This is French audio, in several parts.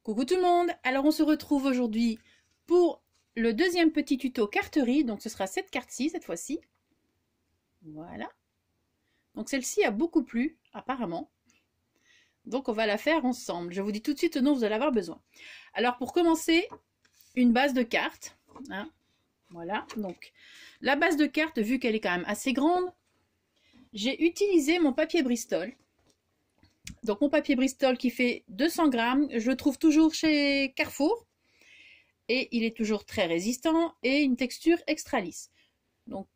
Coucou tout le monde, alors on se retrouve aujourd'hui pour le deuxième petit tuto carterie, donc ce sera cette carte-ci cette fois-ci. Voilà. Donc celle-ci a beaucoup plu, apparemment. Donc on va la faire ensemble. Je vous dis tout de suite ce dont vous allez avoir besoin. Alors pour commencer, une base de cartes. Hein. Voilà, donc la base de cartes, vu qu'elle est quand même assez grande, j'ai utilisé mon papier Bristol. Donc mon papier Bristol qui fait 200 grammes, je le trouve toujours chez Carrefour. Et il est toujours très résistant et une texture extra lisse. Donc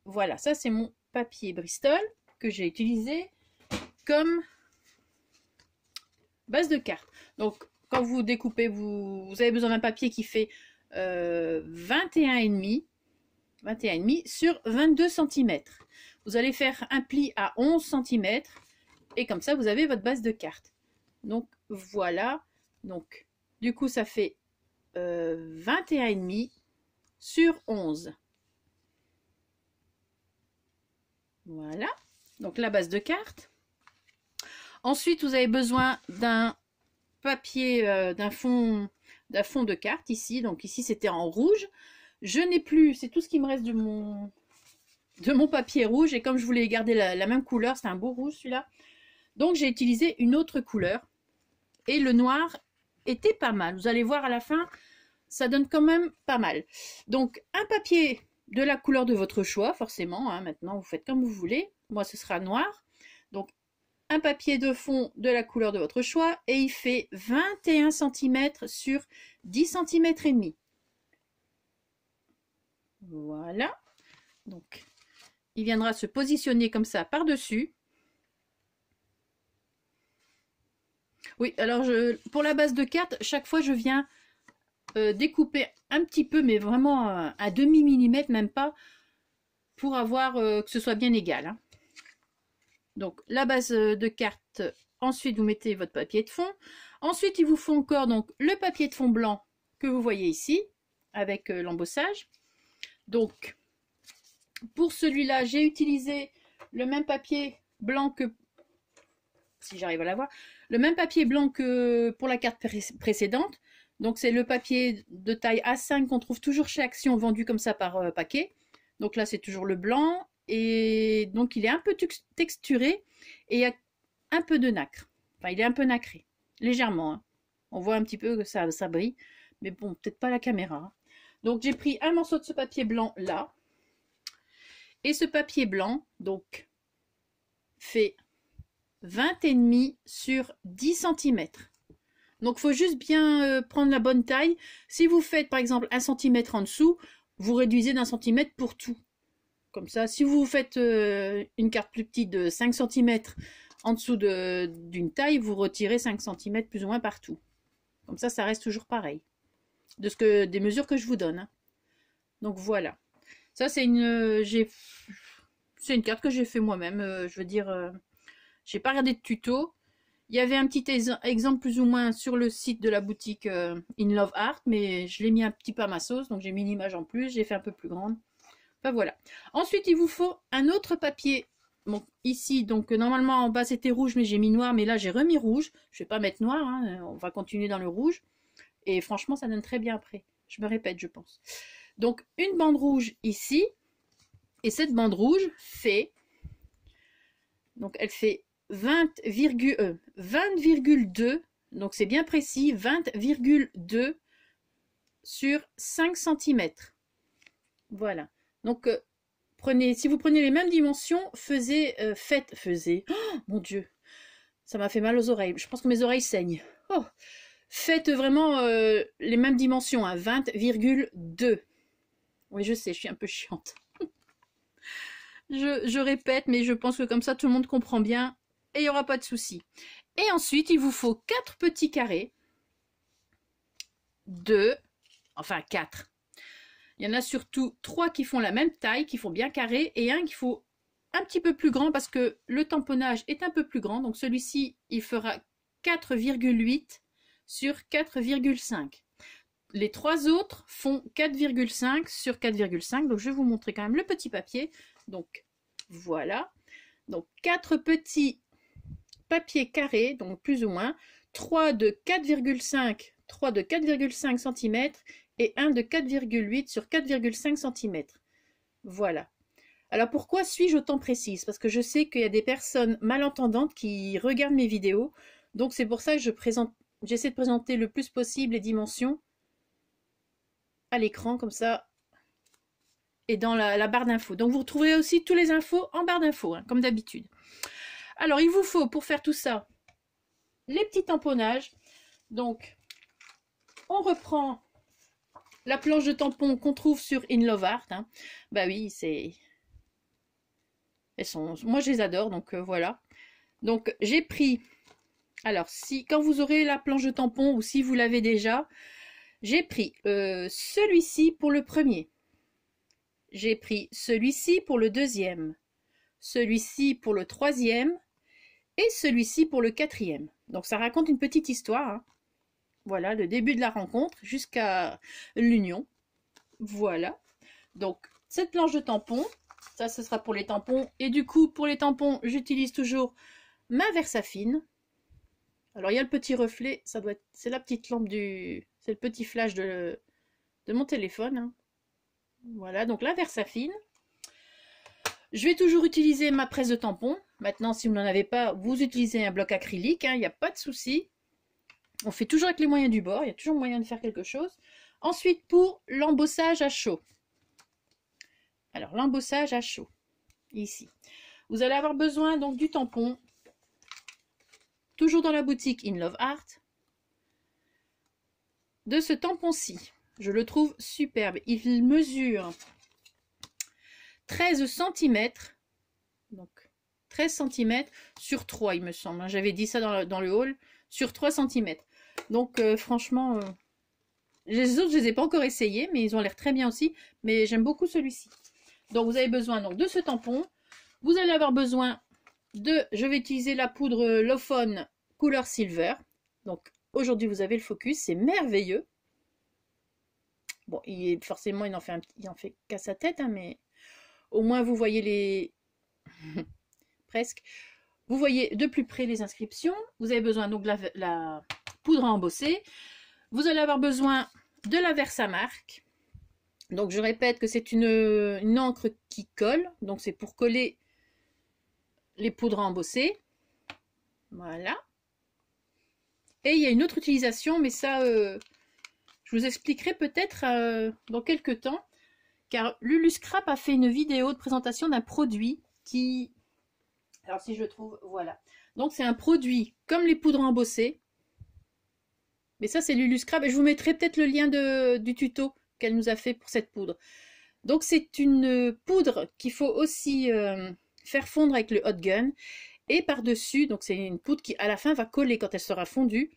voilà, ça c'est mon papier Bristol que j'ai utilisé comme base de carte. Donc quand vous découpez, vous avez besoin d'un papier qui fait 21,5 sur 22 cm. Vous allez faire un pli à 11 cm et comme ça vous avez votre base de carte. Donc voilà, donc du coup ça fait 21,5 sur 11. Voilà, donc la base de carte. Ensuite, vous avez besoin d'un papier, d'un fond de carte ici. Donc ici, c'était en rouge. Je n'ai plus, c'est tout ce qui me reste de mon papier rouge. Et comme je voulais garder la même couleur, c'est un beau rouge celui-là. Donc j'ai utilisé une autre couleur. Et le noir était pas mal. Vous allez voir à la fin, ça donne quand même pas mal. Donc un papier de la couleur de votre choix, forcément. Hein, maintenant, vous faites comme vous voulez. Moi, ce sera noir. Donc un papier de fond de la couleur de votre choix. Et il fait 21 cm sur 10 cm et demi. Voilà. Donc il viendra se positionner comme ça par-dessus. Oui, alors pour la base de carte, chaque fois je viens découper un petit peu, mais vraiment à demi-millimètre, même pas, pour avoir que ce soit bien égal. Hein. Donc la base de carte, ensuite vous mettez votre papier de fond. Ensuite il vous faut encore donc le papier de fond blanc que vous voyez ici, avec l'embossage. Donc pour celui-là, j'ai utilisé le même papier blanc que, si j'arrive à l'avoir, le même papier blanc que pour la carte précédente. Donc c'est le papier de taille A5 qu'on trouve toujours chez Action, vendu comme ça par paquet. Donc là c'est toujours le blanc et donc il est un peu texturé et il y a un peu de nacre. Enfin il est un peu nacré, légèrement. Hein. On voit un petit peu que ça brille, mais bon peut-être pas la caméra. Hein. Donc j'ai pris un morceau de ce papier blanc là. Et ce papier blanc donc fait 20,5 sur 10 cm. Donc il faut juste bien prendre la bonne taille. Si vous faites par exemple 1 cm en dessous, vous réduisez d'1 cm pour tout. Comme ça, si vous faites une carte plus petite de 5 cm en dessous d'une taille, vous retirez 5 cm plus ou moins partout. Comme ça reste toujours pareil. Des mesures que je vous donne. Hein. Donc voilà. Ça c'est une carte que j'ai fait moi-même. Je veux dire, j'ai pas regardé de tuto. Il y avait un petit exemple plus ou moins sur le site de la boutique In Love Art, mais je l'ai mis un petit peu à ma sauce, donc j'ai mis une image en plus, j'ai fait un peu plus grande. Enfin voilà. Ensuite, il vous faut un autre papier. Bon, ici, donc normalement en bas c'était rouge, mais j'ai mis noir, mais là j'ai remis rouge. Je vais pas mettre noir, hein, on va continuer dans le rouge. Et franchement, ça donne très bien après. Je me répète, je pense. Donc une bande rouge ici, et cette bande rouge fait, donc elle fait 20,2, donc c'est bien précis, 20,2 sur 5 cm. Voilà. Donc si vous prenez les mêmes dimensions, faites. Oh mon Dieu, ça m'a fait mal aux oreilles. Je pense que mes oreilles saignent. Oh. Faites vraiment les mêmes dimensions, hein, 20,2. Oui, je sais, je suis un peu chiante. je répète, mais je pense que comme ça, tout le monde comprend bien et il n'y aura pas de souci. Et ensuite, il vous faut 4 petits carrés. 4. Il y en a surtout 3 qui font la même taille, qui font bien carré, et un qui faut un petit peu plus grand parce que le tamponnage est un peu plus grand. Donc celui-ci, il fera 4,8 sur 4,5. Les 3 autres font 4,5 sur 4,5. Donc je vais vous montrer quand même le petit papier. Donc voilà. Donc 4 petits papiers carrés, donc plus ou moins. 3 de 4,5 3 de 4,5 cm et un de 4,8 sur 4,5 cm. Voilà. Alors pourquoi suis-je autant précise? Parce que je sais qu'il y a des personnes malentendantes qui regardent mes vidéos. Donc c'est pour ça que j'essaie de présenter le plus possible les dimensions à l'écran, comme ça, et dans la barre d'infos. Donc vous retrouverez aussi tous les infos en barre d'infos, hein, comme d'habitude. Alors il vous faut, pour faire tout ça, les petits tamponnages. Donc on reprend la planche de tampons qu'on trouve sur In Love Art. Hein. Bah oui, c'est... Moi je les adore, donc voilà. Donc j'ai pris... Alors, quand vous aurez la planche de tampon ou si vous l'avez déjà, j'ai pris celui-ci pour le premier. J'ai pris celui-ci pour le deuxième. Celui-ci pour le troisième. Et celui-ci pour le quatrième. Donc ça raconte une petite histoire. Hein. Voilà, le début de la rencontre jusqu'à l'union. Voilà. Donc, cette planche de tampon, ça, ce sera pour les tampons. Et du coup, pour les tampons, j'utilise toujours ma Versafine. Alors, il y a le petit reflet, ça doit être, c'est la petite lampe c'est le petit flash de mon téléphone. Hein. Voilà, donc la Versafine. Je vais toujours utiliser ma presse de tampon. Maintenant, si vous n'en avez pas, vous utilisez un bloc acrylique, hein, il n'y a pas de souci. On fait toujours avec les moyens du bord, il y a toujours moyen de faire quelque chose. Ensuite, pour l'embossage à chaud. Alors, l'embossage à chaud, ici. Vous allez avoir besoin donc du tampon. Toujours dans la boutique In Love Art, de ce tampon-ci. Je le trouve superbe. Il mesure 13 cm, donc 13 cm sur 3, il me semble. J'avais dit ça dans le haul, sur 3 cm. Donc, franchement, les autres, je ne les ai pas encore essayés, mais ils ont l'air très bien aussi. Mais j'aime beaucoup celui-ci. Donc, vous avez besoin donc, de ce tampon. Vous allez avoir besoin je vais utiliser la poudre Lofone couleur silver. Donc aujourd'hui vous avez le focus, c'est merveilleux. Bon, forcément il en fait qu'à sa tête, hein, mais au moins vous voyez les... presque. Vous voyez de plus près les inscriptions. Vous avez besoin donc de la poudre à embosser. Vous allez avoir besoin de la Versamark. Donc je répète que c'est une encre qui colle. Donc c'est pour coller les poudres à embosser. Voilà. Et il y a une autre utilisation, mais ça, je vous expliquerai peut-être dans quelques temps, car Lulu Scrap a fait une vidéo de présentation d'un produit qui... Alors si je le trouve, voilà. Donc c'est un produit comme les poudres à embosser. Mais ça c'est Lulu Scrap, et je vous mettrai peut-être le lien du tuto qu'elle nous a fait pour cette poudre. Donc c'est une poudre qu'il faut aussi... faire fondre avec le hot gun, et par-dessus, donc c'est une poudre qui à la fin va coller quand elle sera fondue,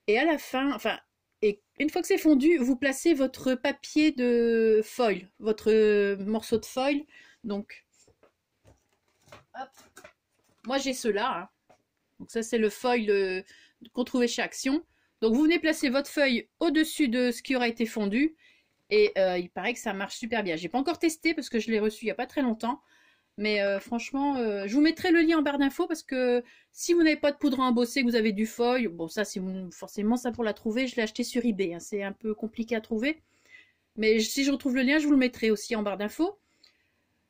et à la fin, enfin, et une fois que c'est fondu, vous placez votre papier de foil, votre morceau de foil, donc, hop, moi j'ai ceux-là, hein. Donc ça c'est le foil qu'on trouvait chez Action, donc vous venez placer votre feuille au-dessus de ce qui aura été fondu, et il paraît que ça marche super bien. J'ai pas encore testé parce que je l'ai reçu il n'y a pas très longtemps. Mais franchement, je vous mettrai le lien en barre d'infos parce que si vous n'avez pas de poudre à embosser, que vous avez du foil, bon ça, forcément ça pour la trouver, je l'ai acheté sur eBay, hein, c'est un peu compliqué à trouver. Mais si je retrouve le lien, je vous le mettrai aussi en barre d'infos.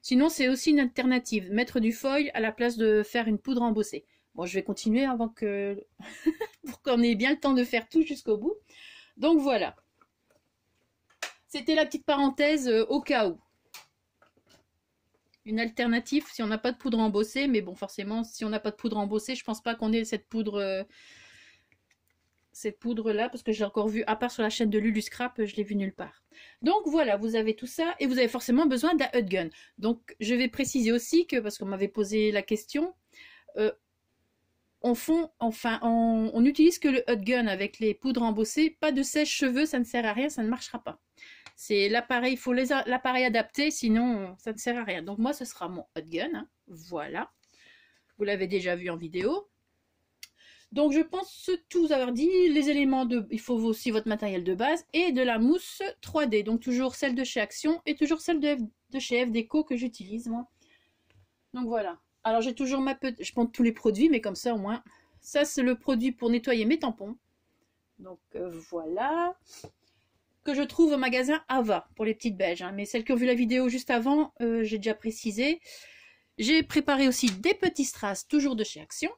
Sinon, c'est aussi une alternative, mettre du foil à la place de faire une poudre à embosser. Bon, je vais continuer avant que... pour qu'on ait bien le temps de faire tout jusqu'au bout. Donc voilà. C'était la petite parenthèse au cas où. Une alternative si on n'a pas de poudre embossée, mais bon forcément si on n'a pas de poudre embossée, je pense pas qu'on ait cette poudre là, parce que j'ai encore vu, à part sur la chaîne de Lulu Scrap, je l'ai vu nulle part. Donc voilà, vous avez tout ça, et vous avez forcément besoin d'un hot gun. Donc je vais préciser aussi que, parce qu'on m'avait posé la question, on n'utilise que le hot gun avec les poudres embossées, pas de sèche-cheveux, ça ne sert à rien, ça ne marchera pas. C'est l'appareil, il faut l'appareil adapté, sinon ça ne sert à rien. Donc moi, ce sera mon hot gun. Hein. Voilà. Vous l'avez déjà vu en vidéo. Donc je pense tout vous avoir dit. Les éléments il faut aussi votre matériel de base et de la mousse 3D. Donc toujours celle de chez Action et toujours celle de chez F-Déco que j'utilise moi. Donc voilà. Alors j'ai toujours je prends tous les produits, mais comme ça au moins. Ça c'est le produit pour nettoyer mes tampons. Donc voilà. Que je trouve au magasin Ava pour les petites beiges. Hein. Mais celles qui ont vu la vidéo juste avant, j'ai déjà précisé. J'ai préparé aussi des petits strass, toujours de chez Action.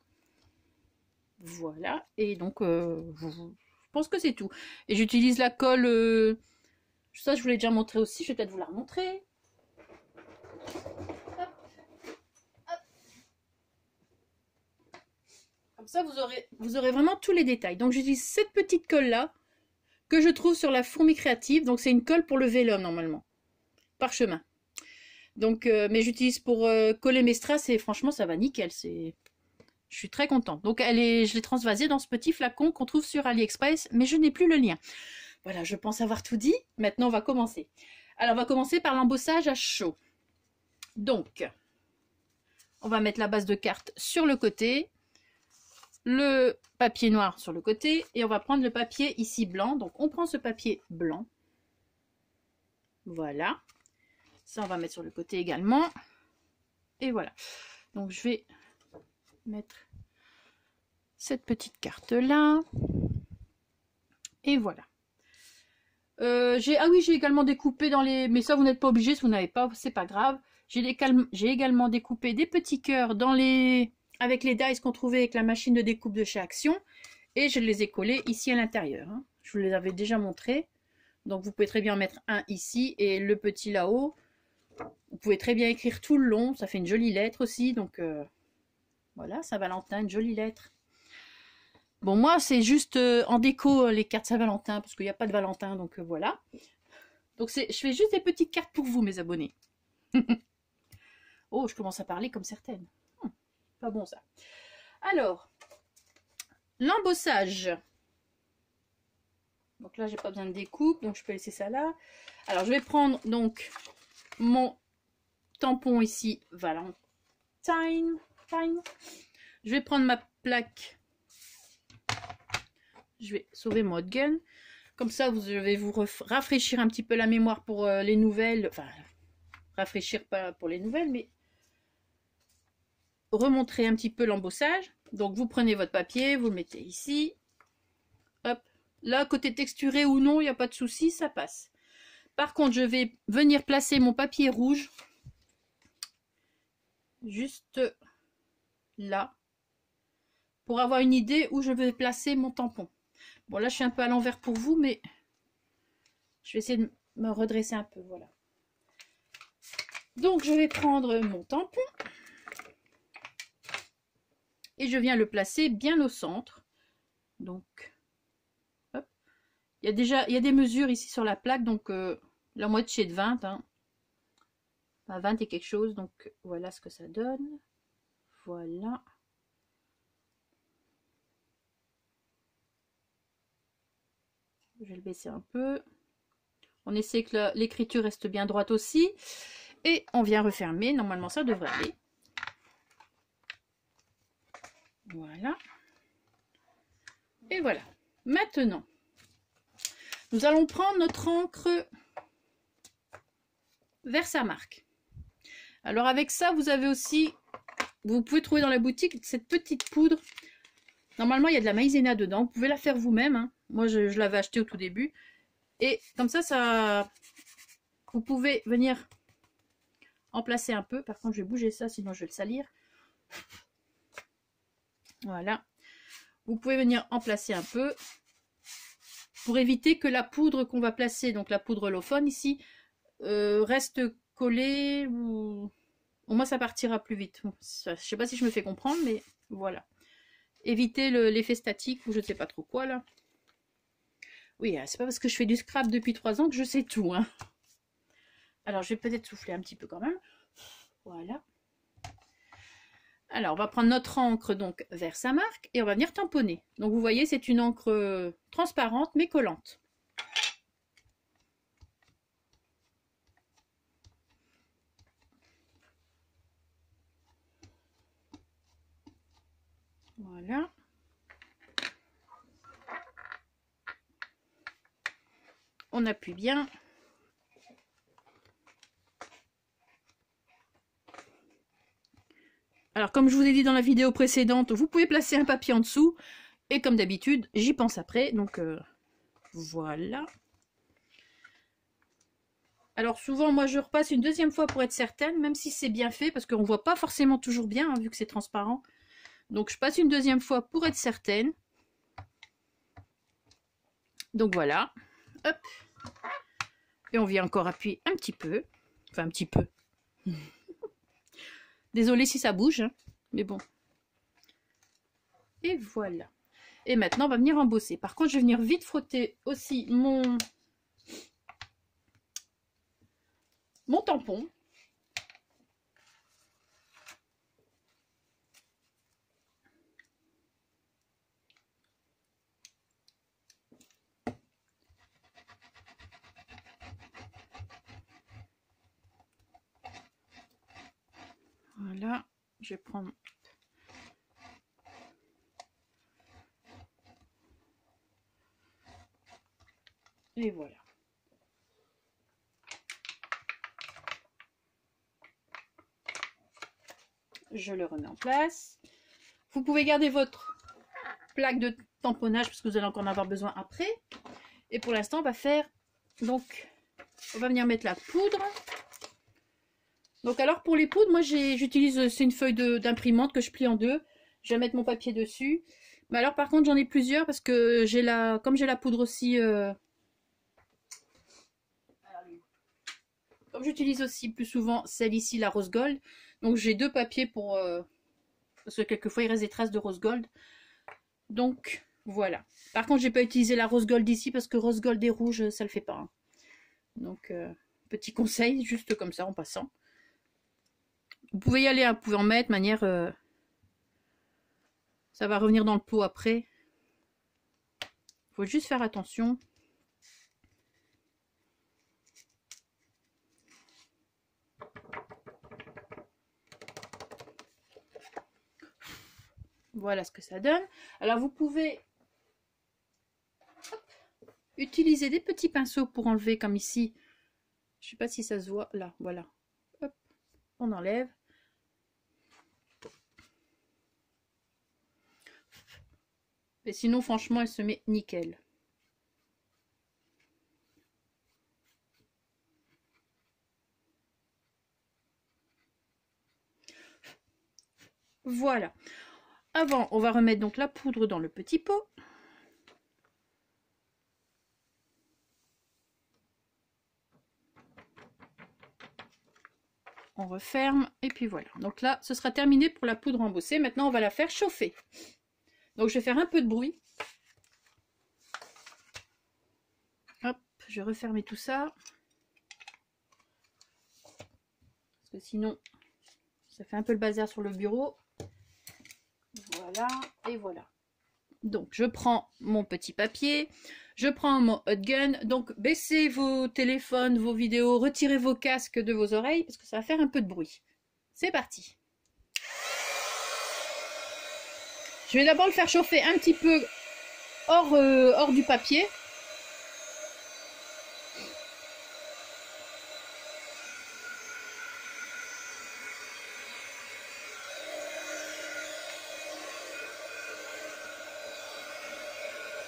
Voilà. Et donc, je pense que c'est tout. Et j'utilise la colle. Ça, je vous l'ai déjà montré aussi. Je vais peut-être vous la remontrer. Hop. Hop. Comme ça, vous aurez vraiment tous les détails. Donc, j'utilise cette petite colle-là que je trouve sur la Fourmi Créative. Donc, c'est une colle pour le vélum, normalement. Parchemin. Donc, mais j'utilise pour coller mes strass et franchement, ça va nickel. Je suis très contente. Donc, je l'ai transvasée dans ce petit flacon qu'on trouve sur AliExpress, mais je n'ai plus le lien. Voilà, je pense avoir tout dit. Maintenant, on va commencer. Alors, on va commencer par l'embossage à chaud. Donc, on va mettre la base de carte sur le côté, le papier noir sur le côté, et on va prendre le papier ici blanc. Donc, on prend ce papier blanc. Voilà. Ça, on va mettre sur le côté également. Et voilà. Donc, je vais mettre cette petite carte-là. Et voilà. Ah oui, j'ai également découpé dans les... Mais ça, vous n'êtes pas obligé, si vous n'avez pas, c'est pas grave. J'ai également découpé des petits cœurs dans les... avec les dies qu'on trouvait avec la machine de découpe de chez Action. Et je les ai collés ici à l'intérieur. Hein. Je vous les avais déjà montrés. Donc, vous pouvez très bien en mettre un ici et le petit là-haut. Vous pouvez très bien écrire tout le long. Ça fait une jolie lettre aussi. Donc, voilà, Saint-Valentin, une jolie lettre. Bon, moi, c'est juste en déco les cartes Saint-Valentin, parce qu'il n'y a pas de Valentin, donc voilà. Donc, je fais juste des petites cartes pour vous, mes abonnés. Oh, je commence à parler comme certaines. Pas bon, ça. Alors, l'embossage. Donc là, j'ai pas besoin de découpe, donc je peux laisser ça là. Alors, je vais prendre donc mon tampon ici, Valentine. Je vais prendre ma plaque. Je vais sauver mon hot gun. Comme ça, je vais vous rafraîchir un petit peu la mémoire pour les nouvelles. Enfin, rafraîchir pas pour les nouvelles, mais remontrer un petit peu l'embossage. Donc, vous prenez votre papier, vous le mettez ici. Hop. Là, côté texturé ou non, il n'y a pas de souci, ça passe. Par contre, je vais venir placer mon papier rouge juste là pour avoir une idée où je vais placer mon tampon. Bon, là, je suis un peu à l'envers pour vous, mais je vais essayer de me redresser un peu, voilà. Donc, je vais prendre mon tampon et je viens le placer bien au centre. Donc, hop. Il y a des mesures ici sur la plaque, donc la moitié de 20, hein. À 20 et quelque chose, donc voilà ce que ça donne. Voilà. Je vais le baisser un peu. On essaie que l'écriture reste bien droite aussi. Et on vient refermer. Normalement, ça devrait aller. Voilà. Et voilà. Maintenant, nous allons prendre notre encre Versamark. Alors avec ça, vous avez aussi, vous pouvez trouver dans la boutique cette petite poudre. Normalement, il y a de la maïzena dedans. Vous pouvez la faire vous-même. Hein. Moi, je l'avais acheté au tout début. Et comme ça, vous pouvez venir en placer un peu. Par contre, je vais bouger ça, sinon je vais le salir. Voilà. Vous pouvez venir en placer un peu pour éviter que la poudre qu'on va placer, donc la poudre Lofon ici, reste collée ou... Au moins, ça partira plus vite. Je ne sais pas si je me fais comprendre, mais voilà. Éviter l'effet statique ou je ne sais pas trop quoi, là. Oui, c'est pas parce que je fais du scrap depuis 3 ans que je sais tout, hein. Alors, je vais peut-être souffler un petit peu quand même. Voilà. Alors, on va prendre notre encre, donc, Versamark, et on va venir tamponner. Donc, vous voyez, c'est une encre transparente, mais collante. Voilà. On appuie bien. Alors, comme je vous ai dit dans la vidéo précédente, vous pouvez placer un papier en dessous. Et comme d'habitude, j'y pense après. Donc voilà. Alors souvent, moi, je repasse une deuxième fois pour être certaine, même si c'est bien fait, parce qu'on ne voit pas forcément toujours bien, hein, vu que c'est transparent. Donc je passe une deuxième fois pour être certaine. Donc voilà. Hop. Et on vient encore appuyer un petit peu. Enfin, un petit peu. Désolée si ça bouge, hein, mais bon. Et voilà. Et maintenant, on va venir embosser. Par contre, je vais venir vite frotter aussi mon tampon. Voilà, je vais prendre... Et voilà. Je le remets en place. Vous pouvez garder votre plaque de tamponnage parce que vous allez encore en avoir besoin après. Et pour l'instant, on va faire... Donc, on va venir mettre la poudre. Donc alors pour les poudres, moi j'utilise, c'est une feuille d'imprimante que je plie en deux. Je vais mettre mon papier dessus. Mais alors par contre j'en ai plusieurs parce que comme j'ai la poudre aussi, comme j'utilise aussi plus souvent celle ici, la rose gold. Donc j'ai deux papiers pour, parce que quelquefois il reste des traces de rose gold. Donc voilà. Par contre j'ai pas utilisé la rose gold ici parce que rose gold et rouge ça le fait pas. Hein. Donc petit conseil juste comme ça en passant. Vous pouvez y aller, hein, vous pouvez en mettre de manière... ça va revenir dans le pot après. Il faut juste faire attention. Voilà ce que ça donne. Alors vous pouvez utiliser des petits pinceaux pour enlever comme ici. Je ne sais pas si ça se voit. Là, voilà. Hop, on enlève. Et sinon, franchement, elle se met nickel. Voilà. Avant, on va remettre donc la poudre dans le petit pot. On referme et puis voilà. Donc là, ce sera terminé pour la poudre embossée. Maintenant, on va la faire chauffer. Donc, je vais faire un peu de bruit. Hop, je vais refermer tout ça. Parce que sinon, ça fait un peu le bazar sur le bureau. Voilà, et voilà. Donc, je prends mon petit papier. Je prends mon hot gun. Donc, baissez vos téléphones, vos vidéos, retirez vos casques de vos oreilles parce que ça va faire un peu de bruit. C'est parti. Je vais d'abord le faire chauffer un petit peu hors du papier.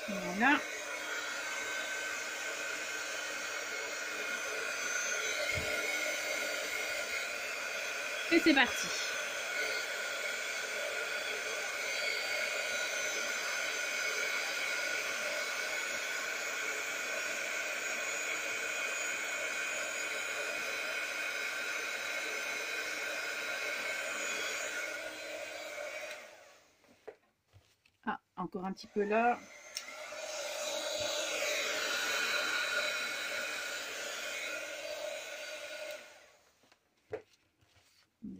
Voilà. Et c'est parti. Ah, encore un petit peu là.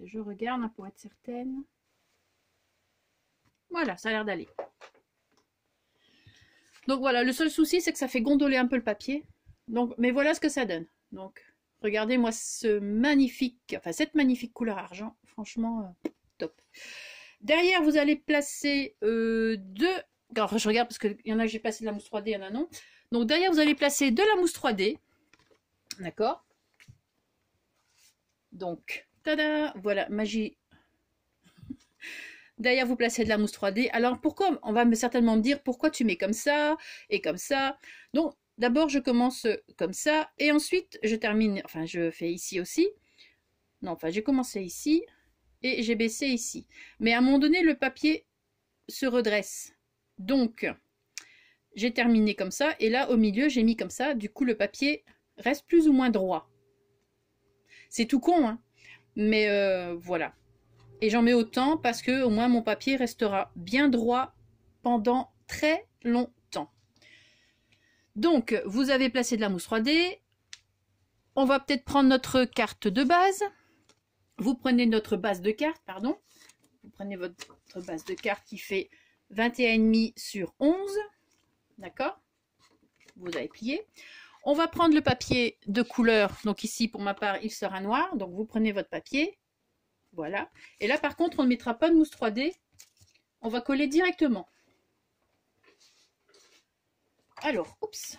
Je regarde pour être certaine. Voilà, ça a l'air d'aller. Donc voilà, le seul souci, c'est que ça fait gondoler un peu le papier. Donc, mais voilà ce que ça donne. Donc, regardez-moi cette magnifique couleur argent. Franchement, top. Derrière, vous allez placer deux... Alors, je regarde parce qu'il y en a que j'ai placé de la mousse 3D, il y en a non. Donc, derrière, vous allez placer de la mousse 3D. D'accord? Donc, tada! Voilà, magie. Derrière, vous placez de la mousse 3D. Alors, pourquoi? On va certainement me dire, pourquoi tu mets comme ça et comme ça? Donc, d'abord, je commence comme ça. Et ensuite, je termine, enfin, je fais ici aussi. Non, enfin, j'ai commencé ici. Et j'ai baissé ici. Mais à un moment donné, le papier se redresse. Donc, j'ai terminé comme ça. Et là, au milieu, j'ai mis comme ça. Du coup, le papier reste plus ou moins droit. C'est tout con, hein. Mais voilà. Et j'en mets autant parce que au moins mon papier restera bien droit pendant très longtemps. Donc, vous avez placé de la mousse 3D. On va peut-être prendre notre carte de base. Vous prenez notre base de carte, pardon. Vous prenez votre base de carte qui fait 21,5 sur 11. D'accord? Vous avez plié. On va prendre le papier de couleur. Donc ici, pour ma part, il sera noir. Donc vous prenez votre papier. Voilà. Et là, par contre, on ne mettra pas de mousse 3D. On va coller directement. Alors, oups.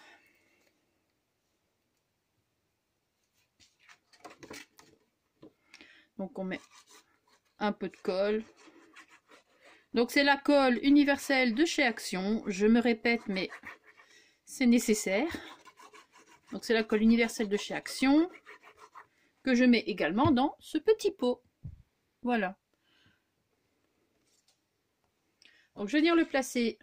Donc on met un peu de colle. Donc c'est la colle universelle de chez Action. Je me répète, mais c'est nécessaire. Donc c'est la colle universelle de chez Action que je mets également dans ce petit pot. Voilà. Donc je vais venir le placer.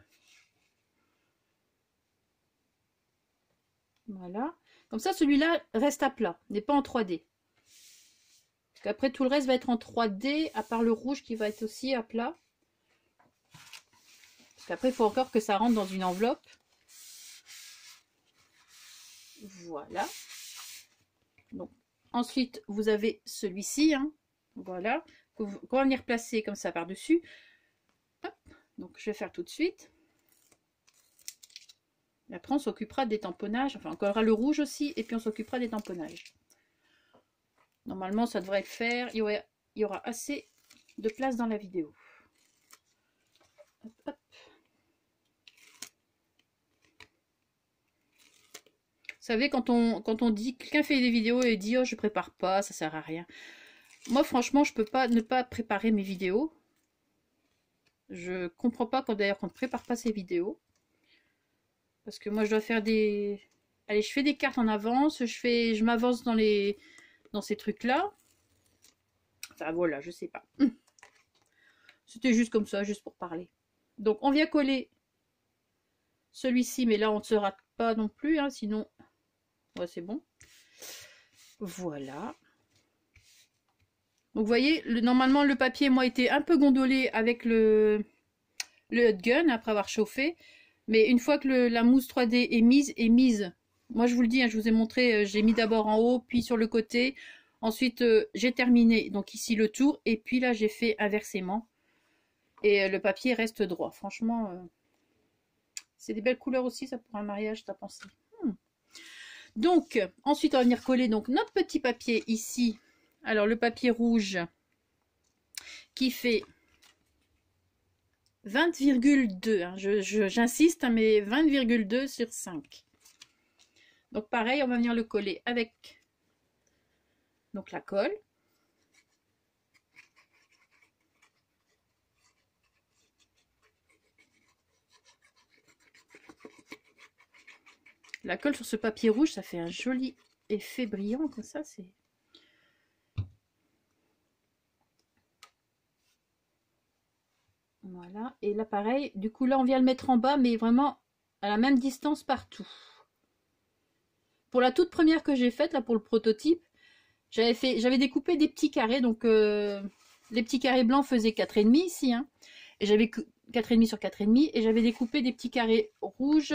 Voilà. Comme ça, celui-là reste à plat, n'est pas en 3D. Parce qu'après, tout le reste va être en 3D, à part le rouge qui va être aussi à plat. Parce qu'après, il faut encore que ça rentre dans une enveloppe. Voilà. Donc, ensuite, vous avez celui-ci. Hein. Voilà. Qu'on va venir placer comme ça par-dessus. Donc, je vais faire tout de suite. Et après, on s'occupera des tamponnages. Enfin, on collera le rouge aussi. Et puis, on s'occupera des tamponnages. Normalement, ça devrait le faire. Il y aura assez de place dans la vidéo. Hop, hop. Vous savez, quand on dit, quelqu'un fait des vidéos et dit « Oh, je prépare pas, ça sert à rien ». Moi, franchement, je peux pas ne pas préparer mes vidéos. Je comprends pas d'ailleurs qu'on ne prépare pas ses vidéos. Parce que moi, je dois faire des... Allez, je fais des cartes en avance, je m'avance dans ces trucs-là. Enfin, voilà, je sais pas. C'était juste comme ça, juste pour parler. Donc, on vient coller celui-ci, mais là, on ne se rate pas non plus, hein, sinon... Ouais, c'est bon. Voilà. Donc, vous voyez, normalement, le papier, moi, était un peu gondolé avec le hot gun, après avoir chauffé. Mais une fois que la mousse 3D est mise, moi, je vous le dis, hein, je vous ai montré, j'ai mis d'abord en haut, puis sur le côté. Ensuite, j'ai terminé, donc ici, le tour. Et puis là, j'ai fait inversement. Et le papier reste droit. Franchement, c'est des belles couleurs aussi, ça, pour un mariage, t'as pensé. Donc, ensuite, on va venir coller donc, notre petit papier ici. Alors, le papier rouge qui fait 20,2. Hein, j'insiste, hein, mais 20,2 sur 5. Donc, pareil, on va venir le coller avec donc, la colle. La colle sur ce papier rouge, ça fait un joli effet brillant comme ça. C'est... Voilà. Et là, pareil. Du coup, là, on vient le mettre en bas, mais vraiment à la même distance partout. Pour la toute première que j'ai faite, là, pour le prototype, j'avais découpé des petits carrés. Donc, les petits carrés blancs faisaient 4,5 ici. Hein, et j'avais 4,5 sur 4,5. Et j'avais découpé des petits carrés rouges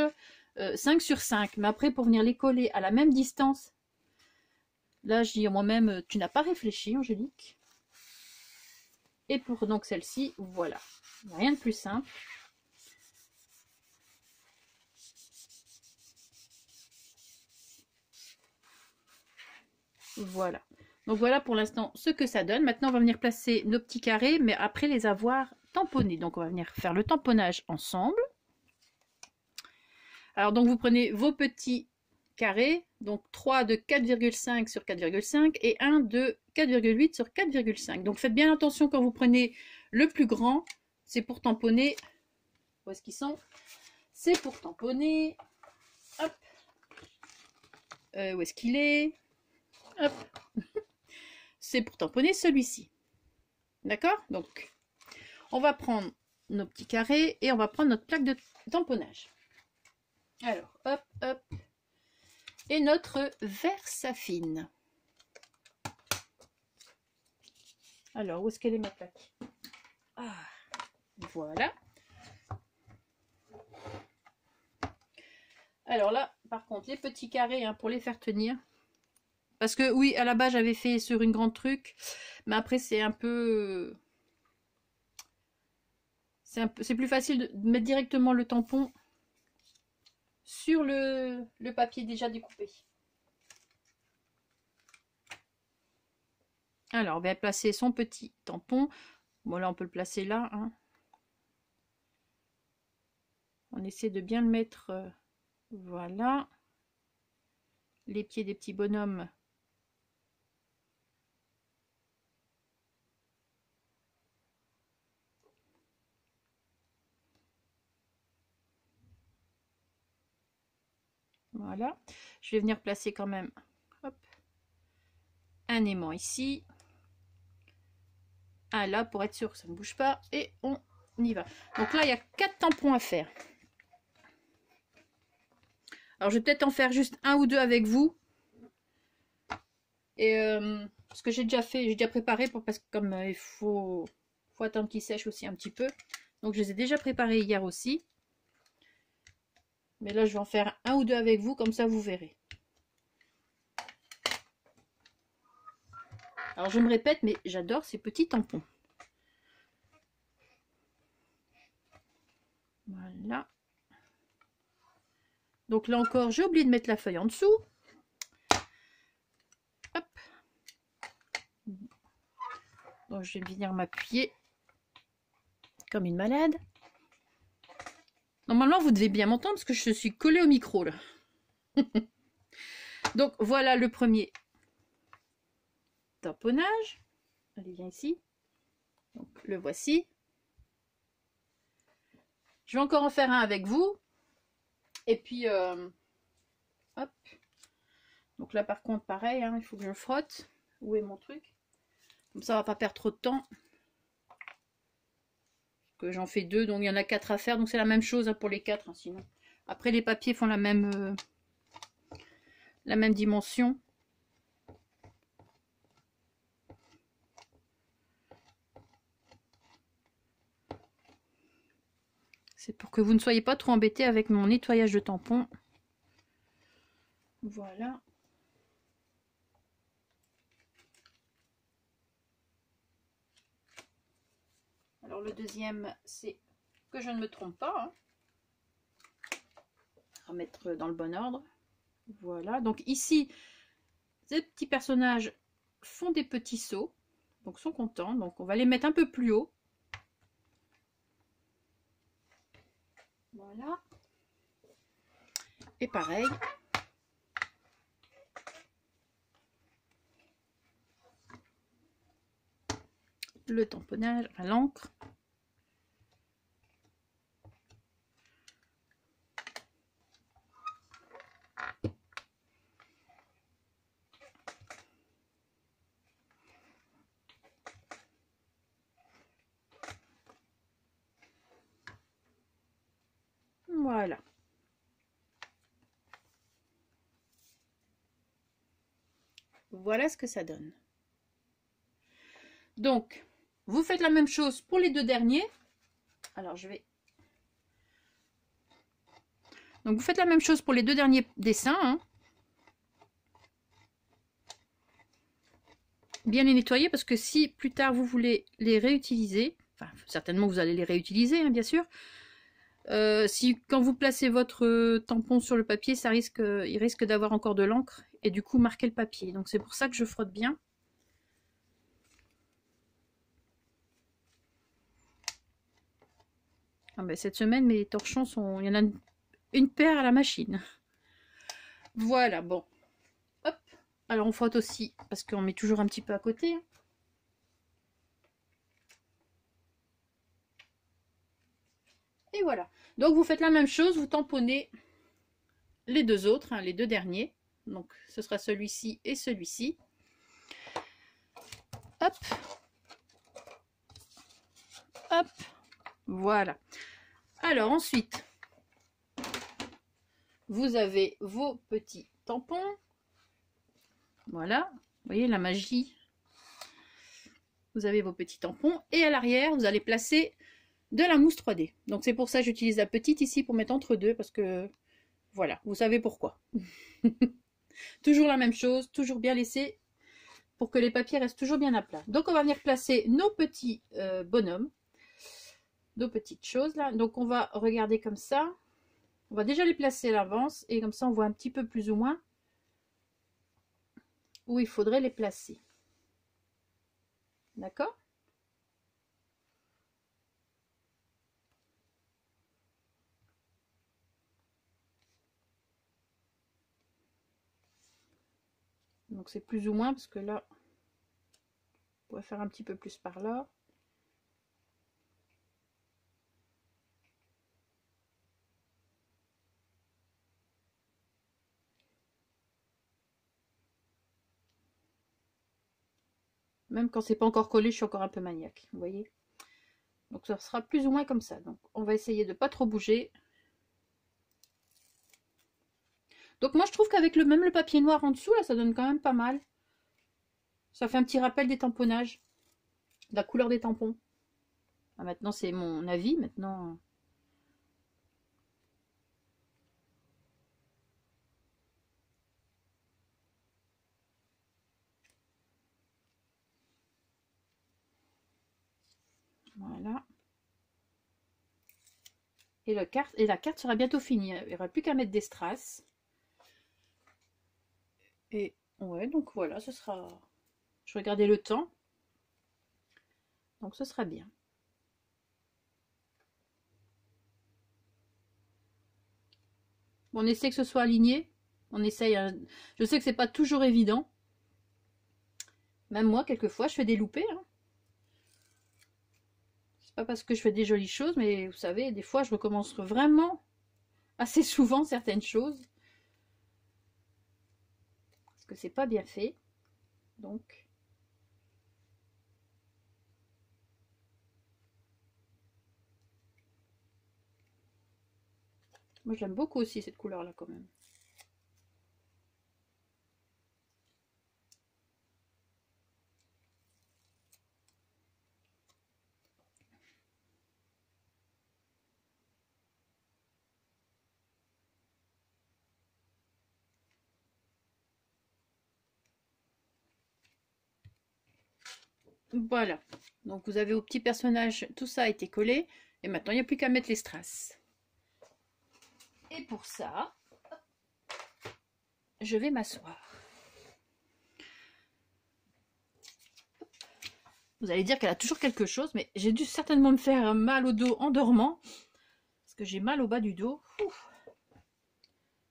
5 sur 5. Mais après, pour venir les coller à la même distance, là, je dis moi-même, tu n'as pas réfléchi, Angélique. Et pour donc celle-ci, voilà. Rien de plus simple. Voilà. Donc voilà pour l'instant ce que ça donne. Maintenant, on va venir placer nos petits carrés, mais après les avoir tamponnés. Donc on va venir faire le tamponnage ensemble. Alors donc vous prenez vos petits carrés, donc 3 de 4,5 sur 4,5 et 1 de 4,8 sur 4,5. Donc faites bien attention quand vous prenez le plus grand c'est pour tamponner. Où est-ce qu'ils sont? C'est pour tamponner. Hop. Où est-ce qu'il est? Hop. C'est pour tamponner celui-ci. D'accord? Donc, on va prendre nos petits carrés et on va prendre notre plaque de tamponnage. Alors, hop, hop. Et notre Versafine. Alors, où est-ce qu'elle est ma plaque? Ah, voilà. Alors là, par contre, les petits carrés, hein, pour les faire tenir. Parce que oui, à la base, j'avais fait sur une grande truc. Mais après, c'est un peu... C'est plus facile de mettre directement le tampon sur le papier déjà découpé. Alors, on va placer son petit tampon. Bon, là, on peut le placer là. Hein. On essaie de bien le mettre... voilà. Les pieds des petits bonhommes. Voilà. Je vais venir placer quand même hop, un aimant ici. Un là pour être sûr que ça ne bouge pas. Et on y va. Donc là, il y a 4 tampons à faire. Alors, je vais peut-être en faire juste un ou deux avec vous. Et ce que j'ai déjà fait, j'ai déjà préparé parce que comme il faut attendre qu'ils sèchent aussi un petit peu. Donc, je les ai déjà préparés hier aussi. Mais là, je vais en faire un ou deux avec vous, comme ça, vous verrez. Alors, je me répète, mais j'adore ces petits tampons. Voilà. Donc là encore, j'ai oublié de mettre la feuille en dessous. Hop. Donc, je vais venir m'appuyer comme une malade. Normalement, vous devez bien m'entendre parce que je suis collée au micro, là. Donc, voilà le premier tamponnage. Allez, viens ici. Donc, le voici. Je vais encore en faire un avec vous. Et puis, hop. Donc là, par contre, pareil, hein, il faut que je frotte. Où est mon truc? Comme ça, on va pas perdre trop de temps. Que j'en fais 2, donc il y en a 4 à faire. Donc c'est la même chose hein, pour les 4, hein, sinon. Après, les papiers font la même dimension. C'est pour que vous ne soyez pas trop embêtés avec mon nettoyage de tampons. Voilà. Alors le deuxième, c'est que je ne me trompe pas. Hein. On va mettre dans le bon ordre. Voilà. Donc ici, ces petits personnages font des petits sauts. Donc sont contents. Donc on va les mettre un peu plus haut. Voilà. Et pareil. Le tamponnage à l'encre. Voilà. Voilà ce que ça donne. Donc, vous faites la même chose pour les deux derniers. Alors, je vais... Donc, vous faites la même chose pour les deux derniers dessins. Hein. Bien les nettoyer parce que si plus tard vous voulez les réutiliser, enfin, certainement vous allez les réutiliser, hein, bien sûr. Si quand vous placez votre tampon sur le papier, il risque d'avoir encore de l'encre et du coup marquer le papier. Donc, c'est pour ça que je frotte bien. Ah ben, cette semaine, mes torchons sont... Il y en a une paire à la machine. Voilà, bon. Hop. Alors, on frotte aussi, parce qu'on met toujours un petit peu à côté. voilà. Donc vous faites la même chose, vous tamponnez les deux autres, hein, les deux derniers. Donc ce sera celui-ci et celui-ci. Hop. Hop. Voilà. Alors ensuite, vous avez vos petits tampons. Voilà. Vous voyez la magie. Vous avez vos petits tampons. Et à l'arrière, vous allez placer de la mousse 3D. Donc c'est pour ça que j'utilise la petite ici pour mettre entre deux. Parce que, voilà, vous savez pourquoi. Toujours la même chose, toujours bien laissé pour que les papiers restent toujours bien à plat. Donc on va venir placer nos petits bonhommes. Nos petites choses là. Donc on va regarder comme ça. On va déjà les placer à l'avance. Et comme ça on voit un petit peu plus ou moins où il faudrait les placer. D'accord? Donc c'est plus ou moins parce que là, on pourrait faire un petit peu plus par là. Même quand c'est pas encore collé, je suis encore un peu maniaque, vous voyez. Donc ça sera plus ou moins comme ça. Donc on va essayer de pas trop bouger. Donc moi je trouve qu'avec même le papier noir en dessous, là, ça donne quand même pas mal. Ça fait un petit rappel des tamponnages, de la couleur des tampons. Ah, maintenant c'est mon avis, maintenant. Voilà. Et la carte sera bientôt finie. Il n'y aura plus qu'à mettre des strass. Et ouais, donc voilà, ce sera. Je regardais le temps. Donc ce sera bien. On essaie que ce soit aligné. On essaye. Je sais que c'est pas toujours évident. Même moi, quelquefois, je fais des loupés. Hein. C'est pas parce que je fais des jolies choses, mais vous savez, des fois, je recommence vraiment assez souvent certaines choses. Parce que c'est pas bien fait. Donc. Moi, j'aime beaucoup aussi cette couleur-là, quand même. Voilà. Donc, vous avez vos petits personnages. Tout ça a été collé. Et maintenant, il n'y a plus qu'à mettre les strass. Et pour ça, je vais m'asseoir. Vous allez dire qu'elle a toujours quelque chose, mais j'ai dû certainement me faire mal au dos en dormant. Parce que j'ai mal au bas du dos. Ouf.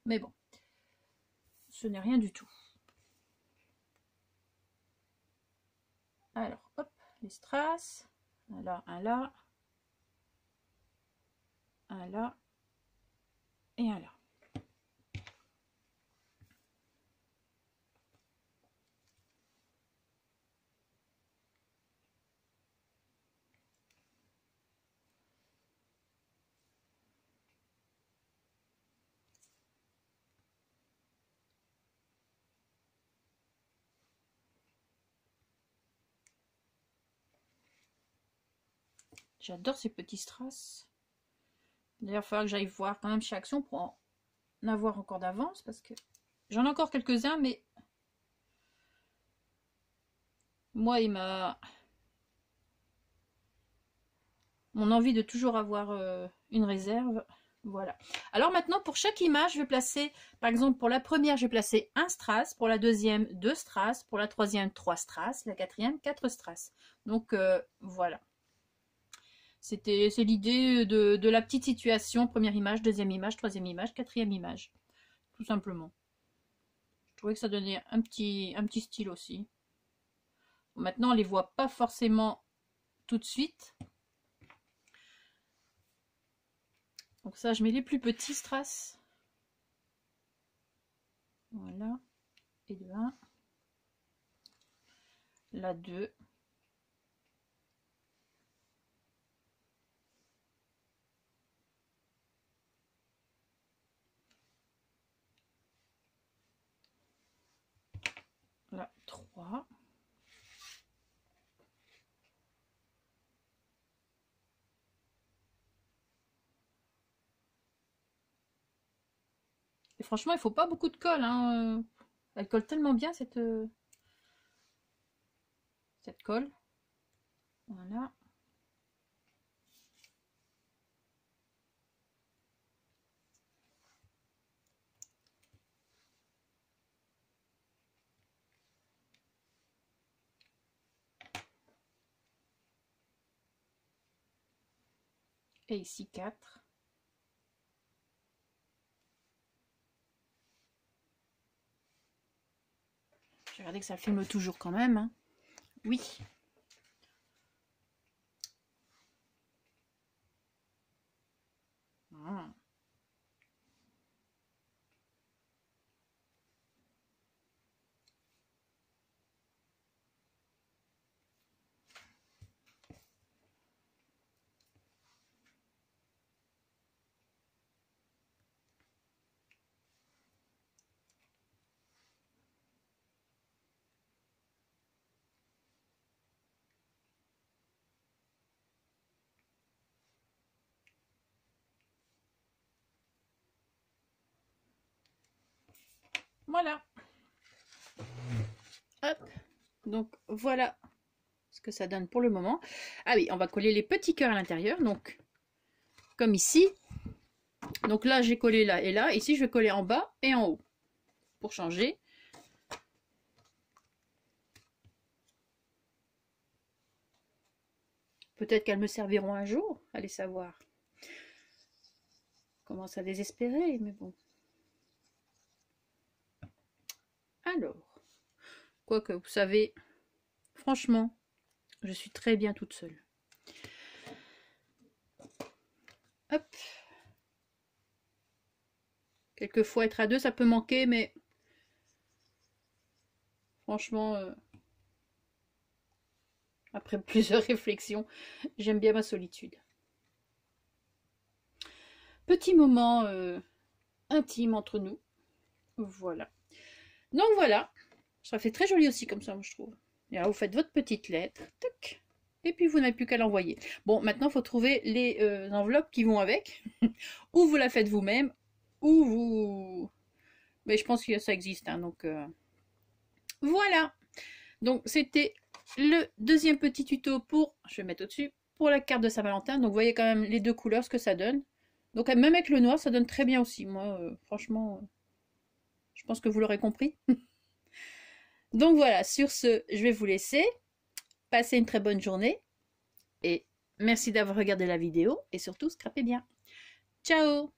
Mais bon, ce n'est rien du tout. Alors, hop, les strass. Un là, un là. Un là. Et un là. J'adore ces petits strass. D'ailleurs, il faudra que j'aille voir quand même chez Action pour en avoir encore d'avance. Parce que j'en ai encore quelques-uns, mais moi, il m'a... Mon envie de toujours avoir une réserve. Voilà. Alors maintenant, pour chaque image, je vais placer, par exemple, pour la première, je vais placer un strass, pour la deuxième, 2 strass, pour la troisième, 3 strass, la quatrième, 4 strass. Donc, voilà. C'est l'idée de la petite situation, première image, deuxième image, troisième image, quatrième image. Tout simplement. Je trouvais que ça donnait un petit style aussi. Bon, maintenant, on les voit pas forcément tout de suite. Donc ça, je mets les plus petits strass. Voilà. Et le 1. La 2. La 3. Et franchement, il faut pas beaucoup de colle, hein. Elle colle tellement bien cette colle. Voilà. Et ici 4. J'ai regardé que ça filme toujours quand même, hein. Oui. Ah. Voilà. Hop. Donc voilà ce que ça donne pour le moment. Ah oui, on va coller les petits cœurs à l'intérieur. Donc comme ici. Donc là j'ai collé là et là. Ici je vais coller en bas et en haut. Pour changer. Peut-être qu'elles me serviront un jour. Allez savoir. Je commence à désespérer, mais bon. Alors. Quoique, vous savez, franchement, je suis très bien toute seule. Hop. Quelquefois, être à deux, ça peut manquer, mais franchement, après plusieurs réflexions, j'aime bien ma solitude. Petit moment intime entre nous. Voilà. Donc voilà. Ça fait très joli aussi comme ça, moi, je trouve. Et là, vous faites votre petite lettre. Tac. Et puis, vous n'avez plus qu'à l'envoyer. Bon, maintenant, il faut trouver les enveloppes qui vont avec. Ou vous la faites vous-même, ou vous... Mais je pense que ça existe, hein, donc... Voilà. Donc, c'était le deuxième petit tuto pour... Je vais mettre au-dessus. Pour la carte de Saint-Valentin. Donc, vous voyez quand même les deux couleurs, ce que ça donne. Donc, même avec le noir, ça donne très bien aussi. Moi, franchement, je pense que vous l'aurez compris. Donc, voilà. Sur ce, je vais vous laisser. Passez une très bonne journée. Et merci d'avoir regardé la vidéo. Et surtout, scrapez bien. Ciao!